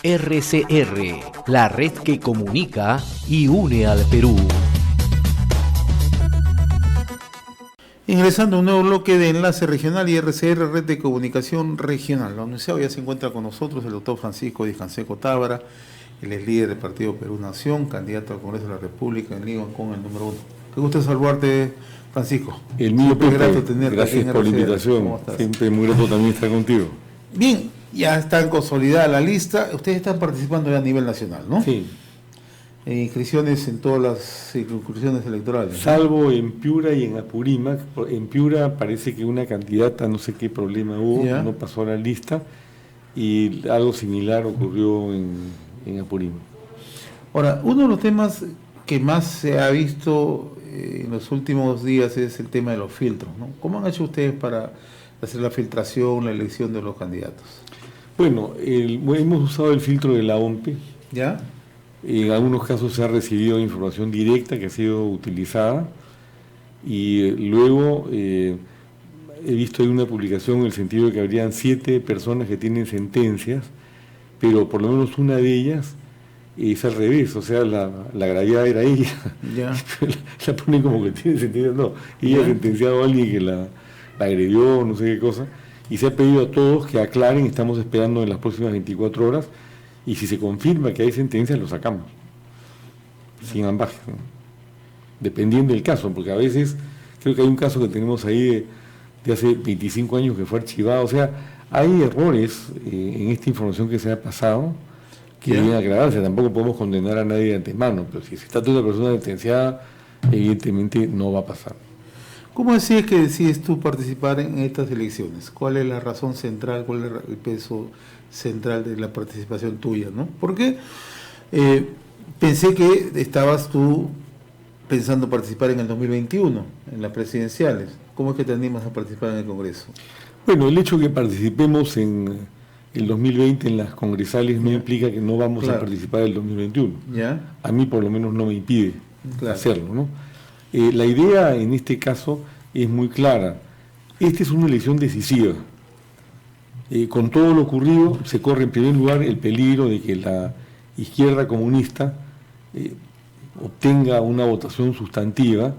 RCR, la red que comunica y une al Perú. Ingresando a un nuevo bloque de Enlace Regional y RCR, Red de Comunicación Regional. La anunciado ya se encuentra con nosotros el doctor Francisco Díaz Canseco Tábara. Él es líder del partido Perú Nación, candidato al Congreso de la República en Lima con el número 1. Qué gusto saludarte, Francisco. El mío, Pepe, grato tenerte. Gracias por la invitación. Siempre muy grato también estar contigo. Bien, ya está consolidada la lista. Ustedes están participando ya a nivel nacional, ¿no? Sí. Inscripciones en todas las circunscripciones electorales, ¿no? Salvo en Piura y en Apurímac. En Piura parece que una candidata, no sé qué problema hubo, ¿Ya? no pasó a la lista, y algo similar ocurrió en Apurímac. Ahora, uno de los temas que más se ha visto en los últimos días es el tema de los filtros, ¿no? ¿Cómo han hecho ustedes para hacer la filtración, la elección de los candidatos? Bueno, hemos usado el filtro de la OMPE. ¿Ya? En algunos casos se ha recibido información directa que ha sido utilizada, y luego he visto ahí una publicación en el sentido de que habrían 7 personas que tienen sentencias, pero por lo menos una de ellas es al revés, o sea, la gravedad era ella. Ya. La ponen como que tiene sentencia, no, ella ha sentenciado a alguien que la agredió, no sé qué cosa, y se ha pedido a todos que aclaren. Estamos esperando en las próximas 24 horas, y si se confirma que hay sentencia, lo sacamos, sin ambaje, ¿no? Dependiendo del caso, porque a veces, creo que hay un caso que tenemos ahí de hace 25 años que fue archivado, o sea, hay errores en esta información que se ha pasado, que deben aclararse. Tampoco podemos condenar a nadie de antemano, pero si se trata de una persona sentenciada, evidentemente no va a pasar. ¿Cómo así es que decides tú participar en estas elecciones? ¿Cuál es la razón central, cuál es el peso central de la participación tuya, ¿no? Porque pensé que estabas tú pensando participar en el 2021, en las presidenciales. ¿Cómo es que te animas a participar en el Congreso? Bueno, el hecho de que participemos en el 2020 en las congresales no implica que no vamos a participar en el 2021. ¿Ya? A mí por lo menos no me impide hacerlo, ¿no? La idea en este caso es muy clara. Esta es una elección decisiva. Con todo lo ocurrido, se corre en primer lugar el peligro de que la izquierda comunista obtenga una votación sustantiva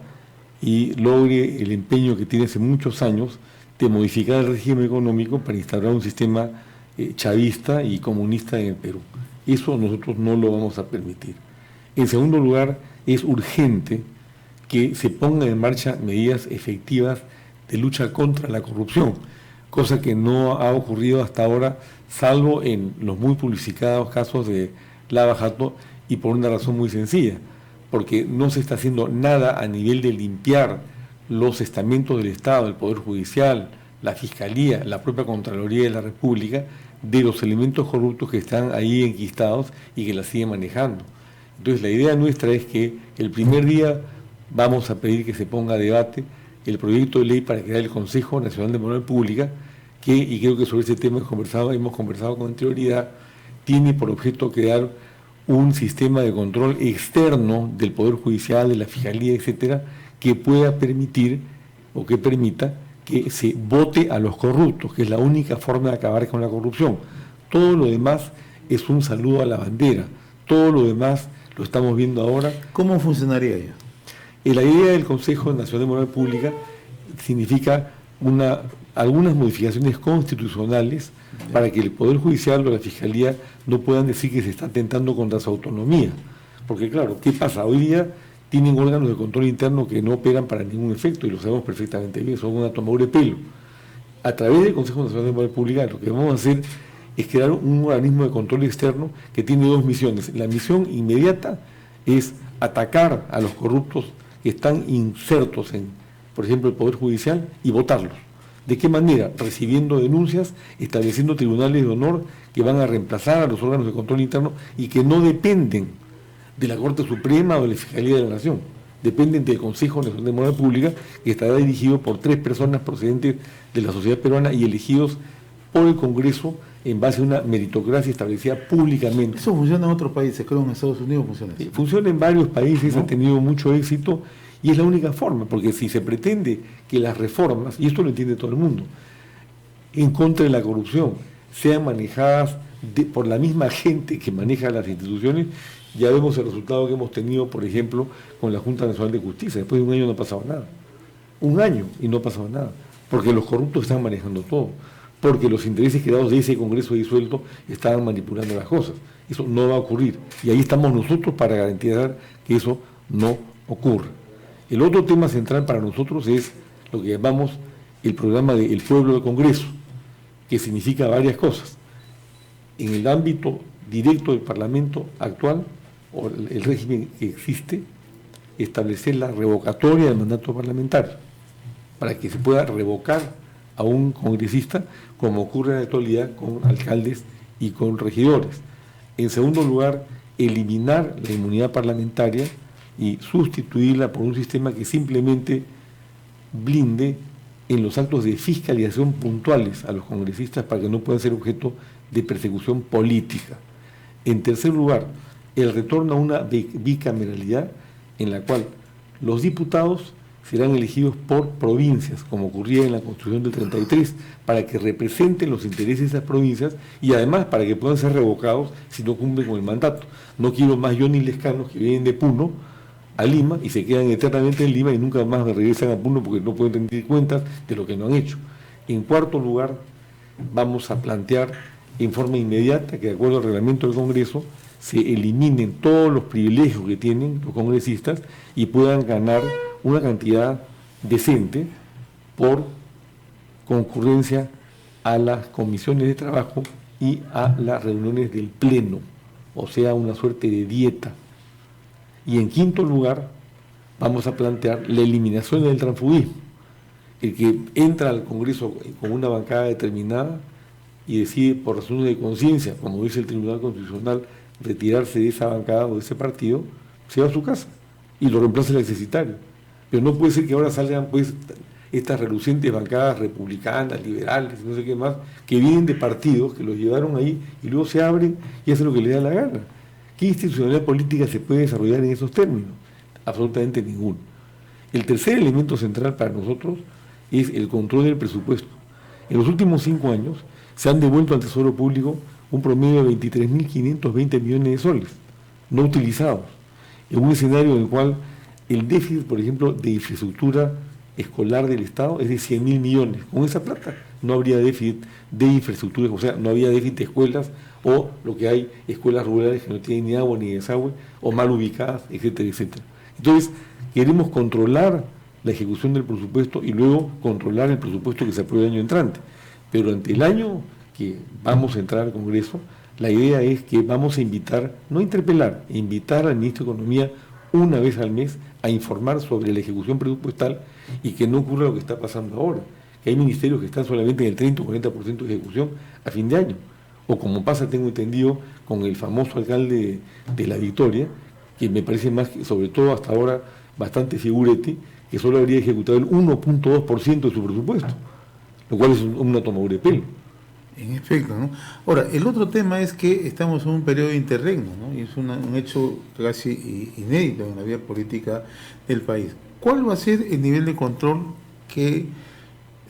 y logre el empeño que tiene hace muchos años de modificar el régimen económico para instaurar un sistema chavista y comunista en el Perú. Eso nosotros no lo vamos a permitir. En segundo lugar, es urgente que se pongan en marcha medidas efectivas de lucha contra la corrupción, cosa que no ha ocurrido hasta ahora, salvo en los muy publicitados casos de Lava Jato, y por una razón muy sencilla, porque no se está haciendo nada a nivel de limpiar los estamentos del Estado, el Poder Judicial, la Fiscalía, la propia Contraloría de la República, de los elementos corruptos que están ahí enquistados y que la siguen manejando. Entonces la idea nuestra es que el primer día vamos a pedir que se ponga a debate el proyecto de ley para crear el Consejo Nacional de Moral Pública, que, y creo que sobre este tema hemos conversado con anterioridad, tiene por objeto crear un sistema de control externo del Poder Judicial, de la Fiscalía, etcétera, que pueda permitir o que permita que se vote a los corruptos, que es la única forma de acabar con la corrupción. Todo lo demás es un saludo a la bandera, todo lo demás lo estamos viendo ahora. ¿Cómo funcionaría ya? La idea del Consejo Nacional de Moral Pública significa algunas modificaciones constitucionales para que el Poder Judicial o la Fiscalía no puedan decir que se está atentando contra su autonomía. Porque claro, ¿qué pasa? Hoy día tienen órganos de control interno que no operan para ningún efecto, y lo sabemos perfectamente bien, son una tomadura de pelo. A través del Consejo Nacional de Moral Pública lo que vamos a hacer es crear un organismo de control externo que tiene 2 misiones. La misión inmediata es atacar a los corruptos que están insertos en, por ejemplo, el Poder Judicial, y votarlos. ¿De qué manera? Recibiendo denuncias, estableciendo tribunales de honor que van a reemplazar a los órganos de control interno y que no dependen de la Corte Suprema o de la Fiscalía de la Nación. Dependen del Consejo Nacional de Moral Pública, que estará dirigido por 3 personas procedentes de la sociedad peruana y elegidos por el Congreso en base a una meritocracia establecida públicamente. Eso funciona en otros países, creo que en Estados Unidos funciona así. Funciona en varios países, ¿no? Ha tenido mucho éxito, y es la única forma, porque si se pretende que las reformas, y esto lo entiende todo el mundo, en contra de la corrupción, sean manejadas por la misma gente que maneja las instituciones. Ya vemos el resultado que hemos tenido, por ejemplo, con la Junta Nacional de Justicia. Después de un año no ha pasado nada. Un año y no ha pasado nada. Porque los corruptos están manejando todo. Porque los intereses creados de ese Congreso disuelto estaban manipulando las cosas. Eso no va a ocurrir. Y ahí estamos nosotros para garantizar que eso no ocurra. El otro tema central para nosotros es lo que llamamos el programa del pueblo del Congreso, que significa varias cosas. En el ámbito directo del Parlamento actual, o el régimen que existe, establecer la revocatoria del mandato parlamentario, para que se pueda revocar a un congresista, como ocurre en la actualidad con alcaldes y con regidores. En segundo lugar, eliminar la inmunidad parlamentaria y sustituirla por un sistema que simplemente blinde en los actos de fiscalización puntuales a los congresistas para que no puedan ser objeto de persecución política. En tercer lugar, el retorno a una bicameralidad en la cual los diputados serán elegidos por provincias, como ocurría en la Constitución del 33, para que representen los intereses de esas provincias y además para que puedan ser revocados si no cumplen con el mandato. No quiero más Johnny Lescanos que vienen de Puno a Lima y se quedan eternamente en Lima y nunca más regresan a Puno porque no pueden rendir cuentas de lo que no han hecho. En cuarto lugar, vamos a plantear en forma inmediata que, de acuerdo al reglamento del Congreso, se eliminen todos los privilegios que tienen los congresistas y puedan ganar una cantidad decente por concurrencia a las comisiones de trabajo y a las reuniones del Pleno, o sea, una suerte de dieta. Y en quinto lugar, vamos a plantear la eliminación del transfugismo. El que entra al Congreso con una bancada determinada y decide por razones de conciencia, como dice el Tribunal Constitucional, retirarse de esa bancada o de ese partido, se va a su casa y lo reemplaza el excesitario. Pero no puede ser que ahora salgan pues estas relucientes bancadas republicanas, liberales, no sé qué más, que vienen de partidos que los llevaron ahí y luego se abren y hacen lo que les da la gana. ¿Qué institucionalidad política se puede desarrollar en esos términos? Absolutamente ninguno. El tercer elemento central para nosotros es el control del presupuesto. En los últimos 5 años se han devuelto al Tesoro Público un promedio de 23.520 millones de soles, no utilizados, en un escenario en el cual el déficit, por ejemplo, de infraestructura escolar del Estado es de 100.000 millones. Con esa plata no habría déficit de infraestructura, o sea, no había déficit de escuelas, o lo que hay, escuelas rurales que no tienen ni agua ni desagüe, o mal ubicadas, etcétera, etcétera. Entonces, queremos controlar la ejecución del presupuesto y luego controlar el presupuesto que se apruebe el año entrante. Pero durante el año que vamos a entrar al Congreso, la idea es que vamos a invitar, no interpelar, invitar al ministro de Economía una vez al mes a informar sobre la ejecución presupuestal y que no ocurra lo que está pasando ahora, que hay ministerios que están solamente en el 30 o 40% de ejecución a fin de año, o como pasa, tengo entendido, con el famoso alcalde de La Victoria, que me parece más, sobre todo hasta ahora, bastante figurete, que solo habría ejecutado el 1.2% de su presupuesto, lo cual es una tomadura de pelo. En efecto, ¿no? Ahora, el otro tema es que estamos en un periodo de interregno, ¿no? Y es un hecho casi inédito en la vida política del país. ¿Cuál va a ser el nivel de control que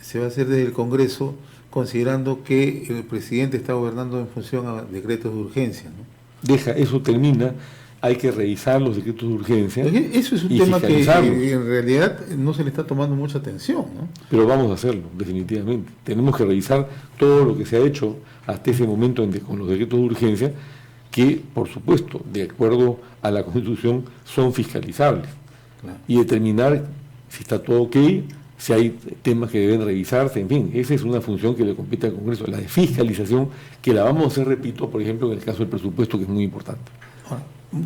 se va a hacer desde el Congreso, considerando que el presidente está gobernando en función a decretos de urgencia, ¿no? Eso termina, hay que revisar los decretos de urgencia. Eso es un tema que en realidad no se le está tomando mucha atención, ¿no? Pero vamos a hacerlo, definitivamente. Tenemos que revisar todo lo que se ha hecho hasta ese momento con los decretos de urgencia, que, por supuesto, de acuerdo a la Constitución, son fiscalizables. Claro. Y determinar si está todo ok, si hay temas que deben revisarse, en fin, esa es una función que le compete al Congreso, la de fiscalización, que la vamos a hacer, repito, por ejemplo, en el caso del presupuesto, que es muy importante.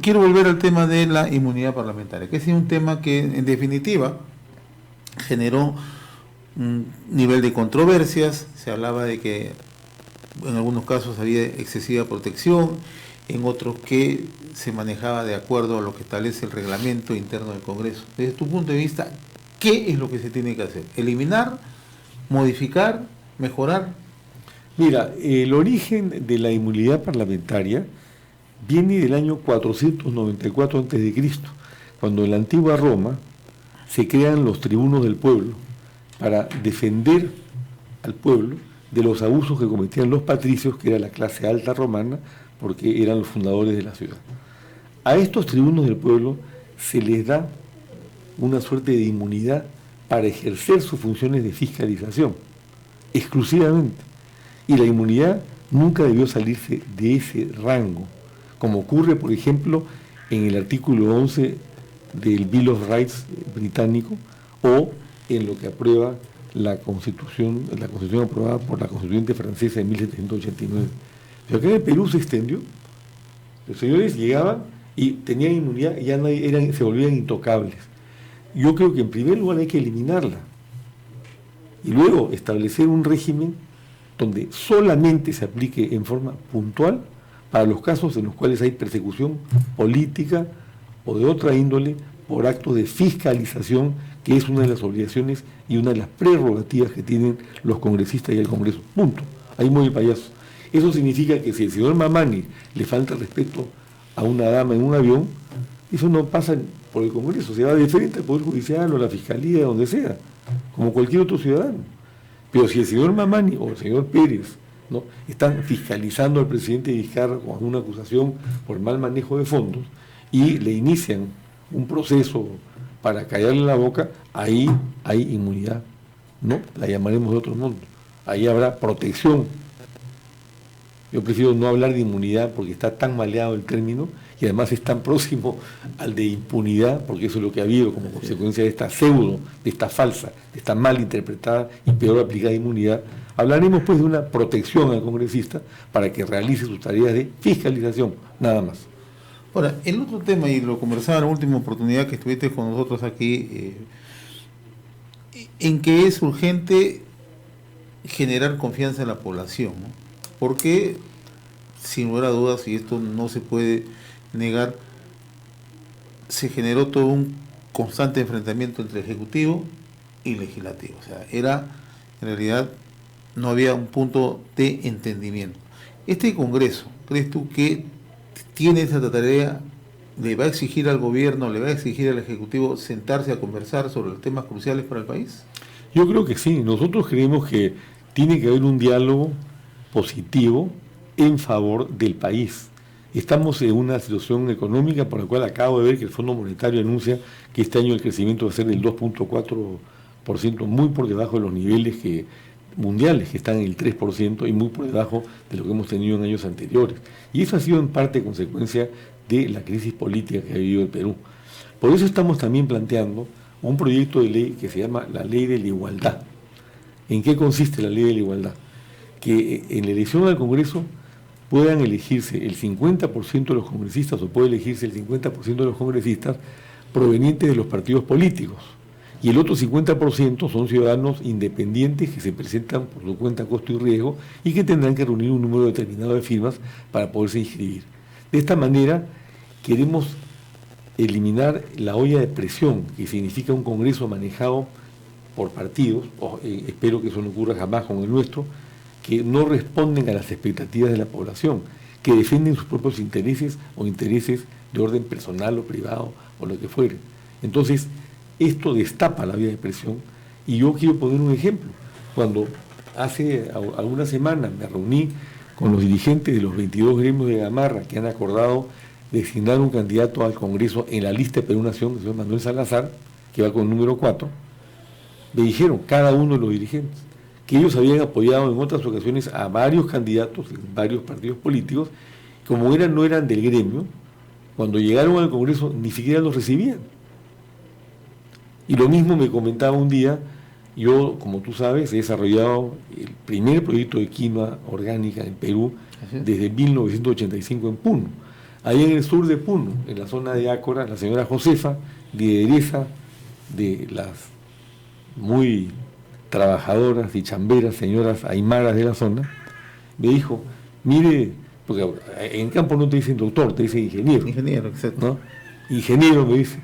Quiero volver al tema de la inmunidad parlamentaria, que es un tema que, en definitiva, generó un nivel de controversias. Se hablaba de que en algunos casos había excesiva protección, en otros que se manejaba de acuerdo a lo que establece el reglamento interno del Congreso. Desde tu punto de vista, ¿qué es lo que se tiene que hacer? ¿Eliminar, modificar, mejorar? Mira, el origen de la inmunidad parlamentaria viene del año 494 a.C., cuando en la antigua Roma se crean los tribunos del pueblo para defender al pueblo de los abusos que cometían los patricios, que era la clase alta romana, porque eran los fundadores de la ciudad. A estos tribunos del pueblo se les da una suerte de inmunidad para ejercer sus funciones de fiscalización, exclusivamente. Y la inmunidad nunca debió salirse de ese rango, como ocurre, por ejemplo, en el artículo 11 del Bill of Rights británico, o en lo que aprueba la Constitución aprobada por la Constituyente francesa en 1789. Pero acá en el Perú se extendió. Los señores llegaban y tenían inmunidad y ya se volvían intocables. Yo creo que en primer lugar hay que eliminarla y luego establecer un régimen donde solamente se aplique en forma puntual para los casos en los cuales hay persecución política o de otra índole por actos de fiscalización, que es una de las obligaciones y una de las prerrogativas que tienen los congresistas y el Congreso. Punto. Ahí muy payaso. Eso significa que si el señor Mamani le falta respeto a una dama en un avión, eso no pasa por el Congreso, se va de frente al Poder Judicial o a la Fiscalía, donde sea, como cualquier otro ciudadano. Pero si el señor Mamani o el señor Pérez, ¿no?, están fiscalizando al presidente Vizcarra con una acusación por mal manejo de fondos y le inician un proceso para callarle la boca, ahí hay inmunidad, ¿no? La llamaremos de otro modo. Ahí habrá protección. Yo prefiero no hablar de inmunidad porque está tan maleado el término y además es tan próximo al de impunidad, porque eso es lo que ha habido como consecuencia de esta pseudo, de esta falsa, de esta mal interpretada y peor aplicada inmunidad. Hablaremos pues de una protección al congresista para que realice sus tareas de fiscalización, nada más. Ahora, el otro tema, y lo conversaba en la última oportunidad que estuviste con nosotros aquí, en que es urgente generar confianza en la población, ¿no? Porque, sin lugar a dudas, y esto no se puede negar, se generó todo un constante enfrentamiento entre ejecutivo y legislativo. O sea, en realidad, no había un punto de entendimiento. Este Congreso, ¿crees tú que tiene esa tarea? ¿Le va a exigir al gobierno, le va a exigir al Ejecutivo sentarse a conversar sobre los temas cruciales para el país? Yo creo que sí. Nosotros creemos que tiene que haber un diálogo positivo en favor del país. Estamos en una situación económica por la cual acabo de ver que el Fondo Monetario anuncia que este año el crecimiento va a ser del 2.4%, muy por debajo de los niveles mundiales, que están en el 3%, y muy por debajo de lo que hemos tenido en años anteriores. Y eso ha sido en parte consecuencia de la crisis política que ha vivido el Perú. Por eso estamos también planteando un proyecto de ley que se llama la Ley de la Igualdad. ¿En qué consiste la Ley de la Igualdad? Que en la elección al Congreso puedan elegirse el 50% de los congresistas, o puede elegirse el 50% de los congresistas provenientes de los partidos políticos, y el otro 50% son ciudadanos independientes que se presentan por su cuenta, costo y riesgo, y que tendrán que reunir un número determinado de firmas para poderse inscribir. De esta manera queremos eliminar la olla de presión, que significa un Congreso manejado por partidos, espero que eso no ocurra jamás con el nuestro, que no responden a las expectativas de la población, que defienden sus propios intereses o intereses de orden personal o privado o lo que fuere. Entonces, esto destapa la vía de presión, y yo quiero poner un ejemplo. Cuando hace algunas semanas me reuní con los dirigentes de los 22 gremios de Gamarra que han acordado designar un candidato al Congreso en la lista de Perú Nación, que se llama Manuel Salazar, que va con el número 4, me dijeron cada uno de los dirigentes que ellos habían apoyado en otras ocasiones a varios candidatos en varios partidos políticos, como no eran del gremio, cuando llegaron al Congreso ni siquiera los recibían. Y lo mismo me comentaba un día, yo, como tú sabes, he desarrollado el primer proyecto de quinoa orgánica en Perú desde 1985 en Puno. Ahí en el sur de Puno, en la zona de Ácora, la señora Josefa, lideresa de las muy trabajadoras y chamberas señoras aymaras de la zona, me dijo, mire, porque en campo no te dicen doctor, te dicen ingeniero. Ingeniero, exacto. ¿No? Ingeniero, me dice,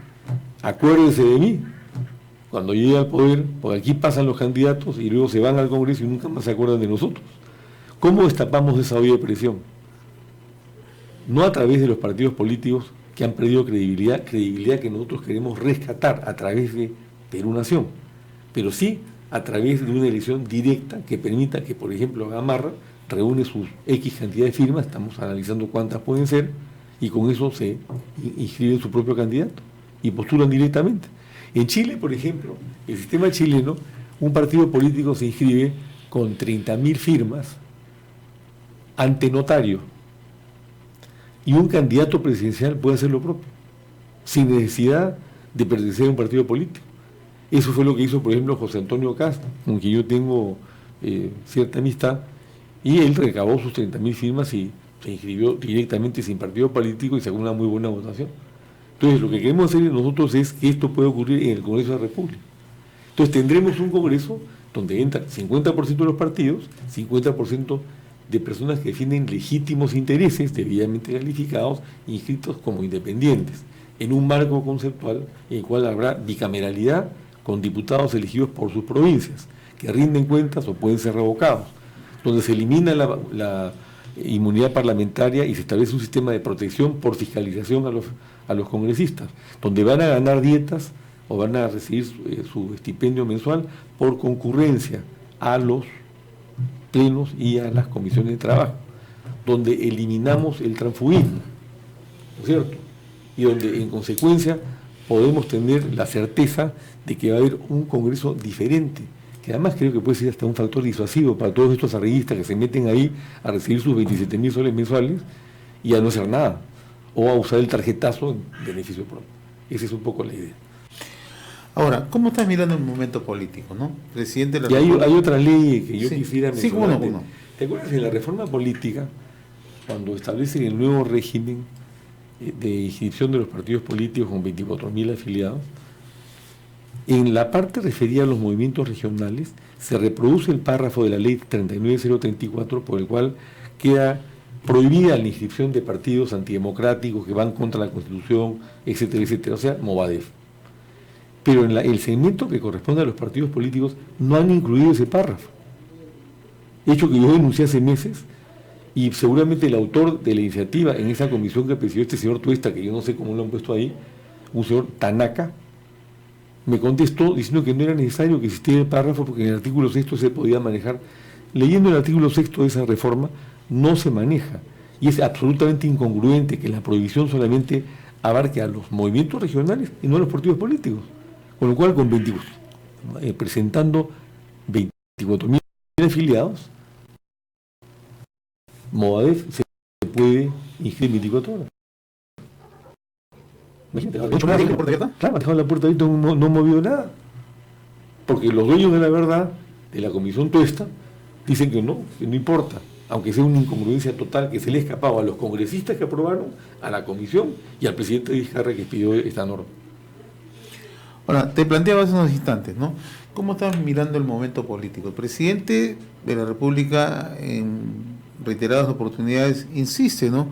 acuérdese de mí cuando llegue al poder, porque aquí pasan los candidatos y luego se van al Congreso y nunca más se acuerdan de nosotros. ¿Cómo destapamos esa olla de presión? No a través de los partidos políticos que han perdido credibilidad que nosotros queremos rescatar a través de Perú Nación, pero sí a través de una elección directa que permita que, por ejemplo, Gamarra reúne sus X cantidad de firmas, estamos analizando cuántas pueden ser, y con eso se inscriben su propio candidato y postulan directamente. En Chile, por ejemplo, el sistema chileno, un partido político se inscribe con 30.000 firmas ante notario, y un candidato presidencial puede hacer lo propio, sin necesidad de pertenecer a un partido político. Eso fue lo que hizo, por ejemplo, José Antonio Kast, con quien yo tengo cierta amistad, y él recabó sus 30.000 firmas y se inscribió directamente sin partido político y sacó una muy buena votación. Entonces, lo que queremos hacer nosotros es que esto pueda ocurrir en el Congreso de la República. Entonces, tendremos un Congreso donde entran 50% de los partidos, 50% de personas que defienden legítimos intereses debidamente calificados, inscritos como independientes, en un marco conceptual en el cual habrá bicameralidad con diputados elegidos por sus provincias, que rinden cuentas o pueden ser revocados, donde se elimina la inmunidad parlamentaria y se establece un sistema de protección por fiscalización a los congresistas, donde van a ganar dietas o van a recibir su estipendio mensual por concurrencia a los plenos y a las comisiones de trabajo, donde eliminamos el transfugismo, ¿no es cierto? Y donde en consecuencia podemos tener la certeza de que va a haber un Congreso diferente, que además creo que puede ser hasta un factor disuasivo para todos estos arreglistas que se meten ahí a recibir sus 27.000 soles mensuales y a no hacer nada, o a usar el tarjetazo en beneficio propio. Esa es un poco la idea. Ahora, ¿cómo estás mirando el momento político, no? Presidente de la Y República. hay otra ley que yo quisiera mencionar. Sí, ¿cómo no? ¿Te acuerdas de la reforma política, cuando establecen el nuevo régimen de inscripción de los partidos políticos con 24.000 afiliados? En la parte referida a los movimientos regionales, se reproduce el párrafo de la ley 39034, por el cual queda prohibida la inscripción de partidos antidemocráticos que van contra la Constitución, etcétera, etcétera, o sea, Movadef. Pero en el segmento que corresponde a los partidos políticos no han incluido ese párrafo. Hecho que yo denuncié hace meses, y seguramente el autor de la iniciativa en esa comisión que presidió este señor Tuesta, que yo no sé cómo lo han puesto ahí, un señor Tanaka, me contestó diciendo que no era necesario que existiera el párrafo porque en el artículo 6 se podía manejar. Leyendo el artículo 6 de esa reforma, no se maneja, y es absolutamente incongruente que la prohibición solamente abarque a los movimientos regionales y no a los partidos políticos. Con lo cual, presentando 24.000 afiliados, Movadef se puede inscribir 24 horas. Imagínate, ¿ha hecho nada? ¿La puerta abierta? Claro, ha dejado la puerta abierta, no ha movido nada. Porque los dueños de la verdad, de la comisión Tuesta, dicen que no importa, aunque sea una incongruencia total que se le escapaba a los congresistas que aprobaron, a la comisión y al presidente Vizcarra que pidió esta norma. Ahora, te planteaba hace unos instantes, ¿no? ¿Cómo estás mirando el momento político? El presidente de la República, en reiteradas oportunidades, insiste, ¿no?,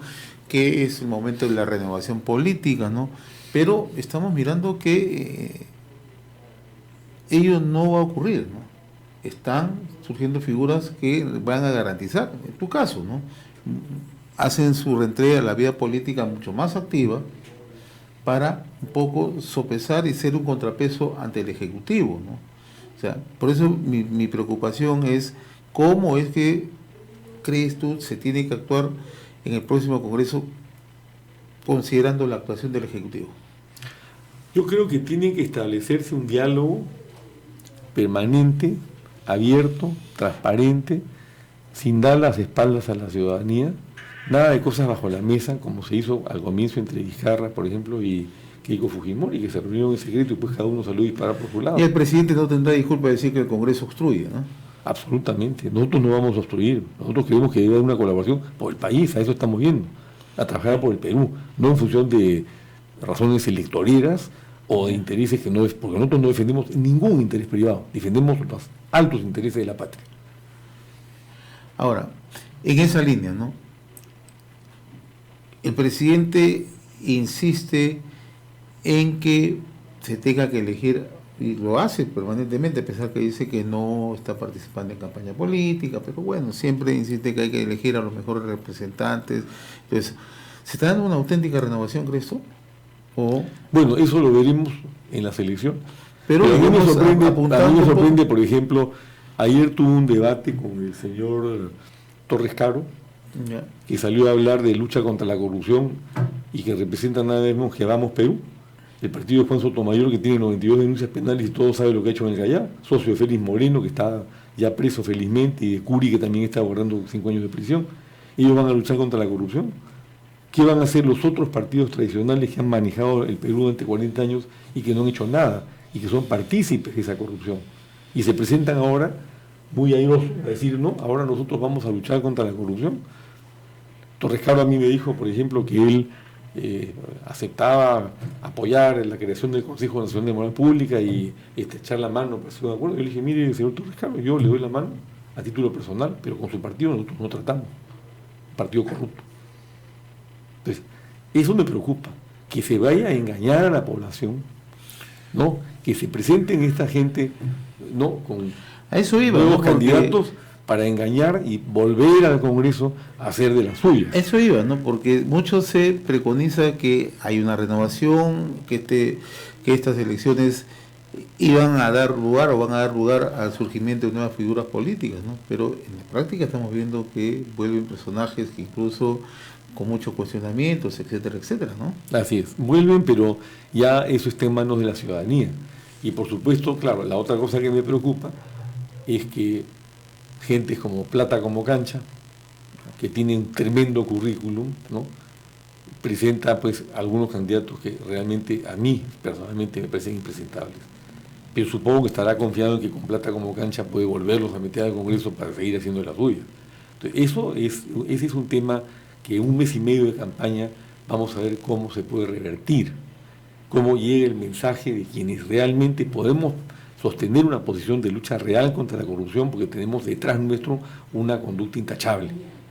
que es el momento de la renovación política, ¿no? Pero estamos mirando que ello no va a ocurrir, ¿no? Están surgiendo figuras que van a garantizar, en tu caso, ¿no?, hacen su reentrega a la vida política mucho más activa, para un poco sopesar y ser un contrapeso ante el Ejecutivo, ¿no? O sea, por eso mi preocupación es cómo es que crees tú se tiene que actuar en el próximo Congreso considerando la actuación del Ejecutivo. Yo creo que tiene que establecerse un diálogo permanente, abierto, transparente, sin dar las espaldas a la ciudadanía. Nada de cosas bajo la mesa, como se hizo al comienzo entre Vizcarra, por ejemplo, y Keiko Fujimori, que se reunieron en secreto y pues cada uno salió y disparó por su lado. Y el presidente no tendrá disculpa de decir que el Congreso obstruye, ¿no? Absolutamente. Nosotros no vamos a obstruir. Nosotros creemos que debe haber una colaboración por el país, a eso estamos viendo. A trabajar por el Perú, no en función de razones electoreras o de intereses que no es, porque nosotros no defendemos ningún interés privado, defendemos los altos intereses de la patria. Ahora, en esa línea, ¿no?, el presidente insiste en que se tenga que elegir, y lo hace permanentemente, a pesar que dice que no está participando en campaña política, pero bueno, siempre insiste que hay que elegir a los mejores representantes. Entonces, ¿se está dando una auténtica renovación, crees tú? ¿O? Bueno, eso lo veremos en las elecciones. Pero a mí me digamos, sorprende, apuntando un poco- por ejemplo, ayer tuve un debate con el señor Torres Caro, Ya. que salió a hablar de lucha contra la corrupción y que representa nada menos que Vamos Perú, el partido de Juan Sotomayor, que tiene 92 denuncias penales y todos saben lo que ha hecho en el Callao, socio de Félix Moreno, que está ya preso felizmente, y de Curi, que también está guardando 5 años de prisión. Ellos van a luchar contra la corrupción. ¿Qué van a hacer los otros partidos tradicionales que han manejado el Perú durante 40 años y que no han hecho nada y que son partícipes de esa corrupción? Y se presentan ahora muy airosos a decir, no, ahora nosotros vamos a luchar contra la corrupción. Torres Caro a mí me dijo, por ejemplo, que él aceptaba apoyar la creación del Consejo Nacional de Moral Pública y echar la mano para hacer un acuerdo. Yo le dije, mire, señor Torres Caro, yo le doy la mano a título personal, pero con su partido nosotros no tratamos, partido corrupto. Entonces, eso me preocupa, que se vaya a engañar a la población, ¿no? Que se presenten esta gente, ¿no? Con A eso iba, nuevos ¿no? Porque candidatos para engañar y volver al Congreso a hacer de las suyas. eso iba, ¿no? Porque mucho se preconiza que hay una renovación, que estas elecciones iban a dar lugar o van a dar lugar al surgimiento de nuevas figuras políticas, ¿no? Pero en la práctica estamos viendo que vuelven personajes que incluso con muchos cuestionamientos, etcétera, etcétera, ¿no? Así es, vuelven, pero ya eso está en manos de la ciudadanía. Y por supuesto, claro, la otra cosa que me preocupa es que gentes como Plata como Cancha, que tienen tremendo currículum, ¿no? Presenta pues algunos candidatos que realmente a mí personalmente me parecen impresentables. Pero supongo que estará confiado en que con Plata como Cancha puede volverlos a meter al Congreso para seguir haciendo la suya. Entonces, ese es un tema que en un mes y medio de campaña vamos a ver cómo se puede revertir, cómo llega el mensaje de quienes realmente podemos sostener una posición de lucha real contra la corrupción, porque tenemos detrás nuestro una conducta intachable,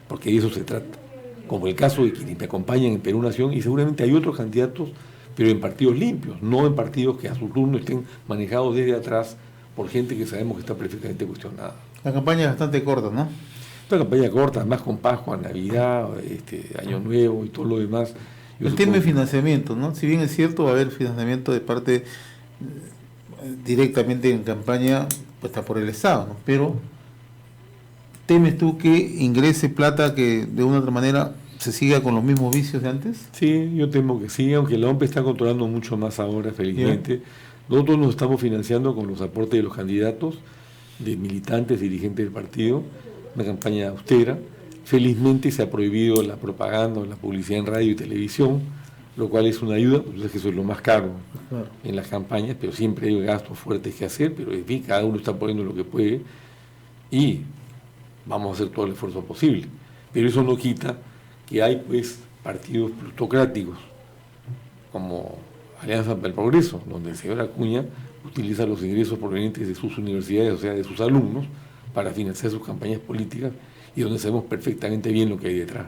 porque de eso se trata, como el caso de quienes me acompañan en Perú Nación, y seguramente hay otros candidatos, pero en partidos limpios, no en partidos que a su turno estén manejados desde atrás por gente que sabemos que está perfectamente cuestionada. La campaña es bastante corta, ¿no? Una campaña corta, además con Pascua, Navidad, Año Nuevo y todo lo demás. El tema de financiamiento, ¿no? Si bien es cierto, va a haber financiamiento de parte directamente en campaña, pues está por el Estado, ¿no? Pero ¿temes tú que ingrese plata que de una u otra manera se siga con los mismos vicios de antes? Sí, yo temo que sí, aunque la OMP está controlando mucho más ahora, felizmente. Nosotros nos estamos financiando con los aportes de los candidatos, de militantes, dirigentes del partido, una campaña austera. Felizmente se ha prohibido la propaganda o la publicidad en radio y televisión, lo cual es una ayuda, pues que eso es lo más caro en las campañas, pero siempre hay gastos fuertes que hacer, pero en fin, cada uno está poniendo lo que puede y vamos a hacer todo el esfuerzo posible. Pero eso no quita que hay pues partidos plutocráticos, como Alianza para el Progreso, donde el señor Acuña utiliza los ingresos provenientes de sus universidades, o sea, de sus alumnos, para financiar sus campañas políticas, y donde sabemos perfectamente bien lo que hay detrás.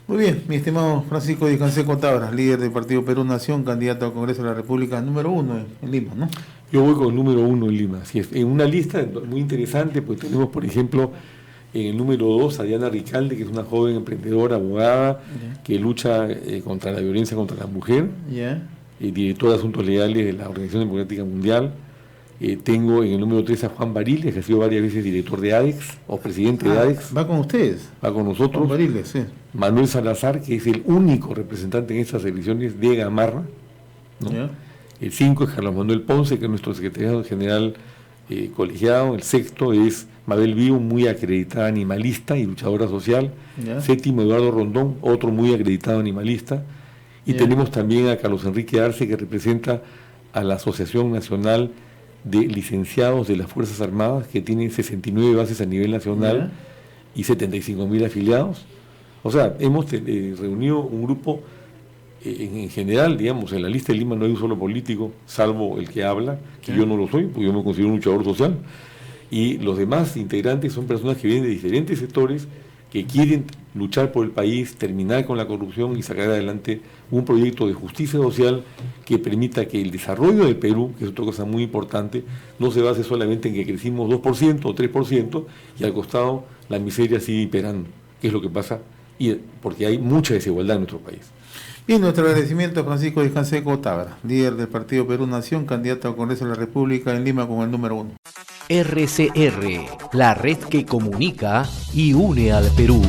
Muy bien, mi estimado Francisco Díaz Canseco Tabras, líder del Partido Perú Nación, candidato al Congreso de la República número 1 en Lima, ¿no? Yo voy con el número 1 en Lima. Así es. En una lista muy interesante, pues tenemos, por ejemplo, en el número 2 a Diana Ricalde, que es una joven emprendedora, abogada, que lucha contra la violencia contra la mujer, directora de Asuntos Legales de la Organización Democrática Mundial. Tengo en el número 3 a Juan Bariles, que ha sido varias veces director de ADEX, o presidente de ADEX. ¿Va con ustedes? Va con nosotros. Juan Bariles, sí. Manuel Salazar, que es el único representante en estas elecciones de Gamarra, ¿no? El 5 es Carlos Manuel Ponce, que es nuestro secretario general colegiado. El 6º es Mabel Vío, muy acreditada animalista y luchadora social. 7º, Eduardo Rondón, otro muy acreditado animalista. Y tenemos también a Carlos Enrique Arce, que representa a la Asociación Nacional de Licenciados de las Fuerzas Armadas, que tiene 69 bases a nivel nacional y 75.000 afiliados. O sea, hemos reunido un grupo, en general, digamos, en la lista de Lima no hay un solo político, salvo el que habla, que yo no lo soy, porque yo me considero un luchador social, y los demás integrantes son personas que vienen de diferentes sectores, que quieren luchar por el país, terminar con la corrupción y sacar adelante un proyecto de justicia social que permita que el desarrollo del Perú, que es otra cosa muy importante, no se base solamente en que crecimos 2% o 3% y al costado la miseria sigue imperando, que es lo que pasa y porque hay mucha desigualdad en nuestro país. Bien, nuestro agradecimiento a Francisco Díaz Canseco Tábara, líder del Partido Perú Nación, candidato al Congreso de la República en Lima con el número 1. RCR, la red que comunica y une al Perú.